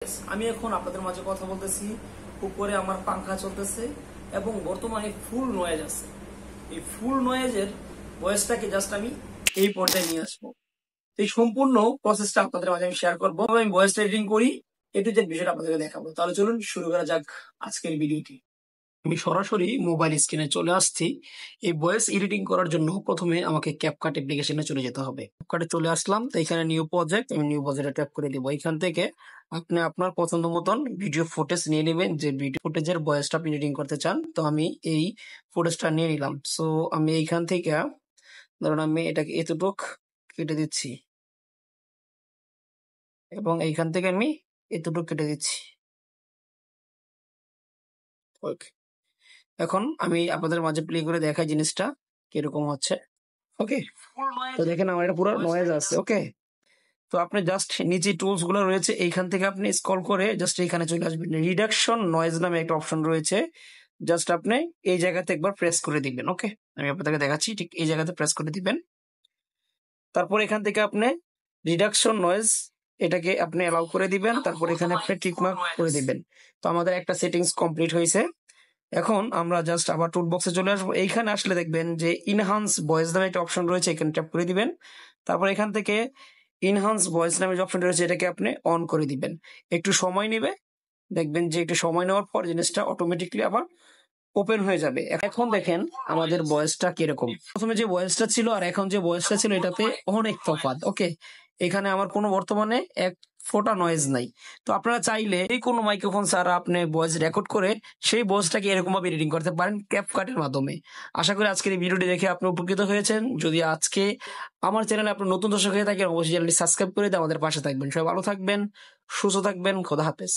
আমি এখন আপনাদের মাঝে কথা বলতেছি, উপরে আমার পাংখা চলতেছে এবং বর্তমানে ফুল নয়েজ আছে। এই ফুল নয়েজের ভয়েসটাকে জাস্ট আমি এই পর্যায়ে নিয়ে আসবো। এই সম্পূর্ণ প্রসেসটা আপনাদের মাঝে আমি শেয়ার করবো। আমি ভয়েস এডিটিং করি, এটু যে বিষয়টা আপনাদেরকে দেখাবো। তাহলে চলুন শুরু করা যাক আজকের ভিডিওটি। আমি সরাসরি মোবাইল স্ক্রিনে চলে আসছি। এই ভয়েস এডিটিং করার জন্য প্রথমে আমাকে ক্যাপকাট অ্যাপ্লিকেশনে চলে যেতে হবে। ক্যাপকাটে চলে আসলাম, তো এখানে নিউ প্রজেক্ট, আমি নিউ প্রজেক্টে ট্যাপ করে দিব। এখান থেকে আপনি আপনার পছন্দ মতন ভিডিও ফুটেজ নিয়ে নেবেন, যে ভিডিও ফুটেজের ভয়েসটা আপনি এডিটিং করতে চান। তো আমি এই ফুটেজটা নিয়ে নিলাম। সো আমি এইখান থেকে ধরুন আমি এটাকে এতটুক কেটে দিচ্ছি এবং এইখান থেকে আমি এতটুক কেটে দিচ্ছি। ওকে, এখন আমি আপনাদের মাঝে প্লে করে দেখাই জিনিসটা কিরকম হচ্ছে। ওকে, তো দেখেন আমার এটা পুরো নয়েজ আছে। ওকে, তো আপনি জাস্ট নিচে টুলস গুলো রয়েছে, এইখান থেকে আপনি স্ক্রল করে জাস্ট এইখানে চলে আসবেন। রিডাকশন নয়েজ নামে একটা অপশন রয়েছে, জাস্ট আপনি এই জায়গাতে একবার প্রেস করে দিবেন। ওকে, আমি আপনাদেরকে দেখাচ্ছি, ঠিক এই জায়গাতে প্রেস করে দিবেন। তারপর এখান থেকে আপনি রিডাকশন নয়েজ এটাকে আপনি অ্যালাউ করে দিবেন। তারপর এখানে আপনি টিক মার্ক করে দিবেন। তো আমাদের একটা সেটিংস কমপ্লিট হয়েছে। এখন আমরা জাস্ট আবার টুল বক্সে চলে আসবো। এইখানে আসলে দেখবেন যে ইনহান্স ভয়েস নামে একটা অপশন রয়েছে, এখানে ট্যাপ করে দিবেন। তারপর এখান থেকে ইনহান্স ভয়েস নামে যে অপশনটা রয়েছে এটাকে আপনি অন করে দিবেন। একটু সময় নেবে, দেখবেন যে একটু সময় নেওয়ার পর জিনিসটা অটোমেটিকলি আবার ওপেন হয়ে যাবে। এখন দেখেন আমাদের ভয়েসটা কিরকম। প্রথমে যে ভয়েসটা ছিল আর এখন যে ভয়েসটা ছিল এটাতে অনেক তফাৎ। ওকে, এখানে আমার কোনো বর্তমানে এক ফোটা নয়েজ নাই। তো আপনারা চাইলে এই কোনো মাইক্রোফোন ছাড়া আপনি ভয়েস রেকর্ড করে সেই ভয়েসটাকে এরকম ভাবে এডিটিং করতে পারেন ক্যাপকাটের মাধ্যমে। আশা করি আজকের এই ভিডিওটি দেখে আপনি উপকৃত হয়েছেন। যদি আজকে আমার চ্যানেলে আপনি নতুন দর্শক হয়ে থাকেন, অবশ্যই চ্যানেলটি সাবস্ক্রাইব করে দিয়ে আমাদের পাশে থাকবেন। সবাই ভালো থাকবেন, সুস্থ থাকবেন, খোদা হাফেজ।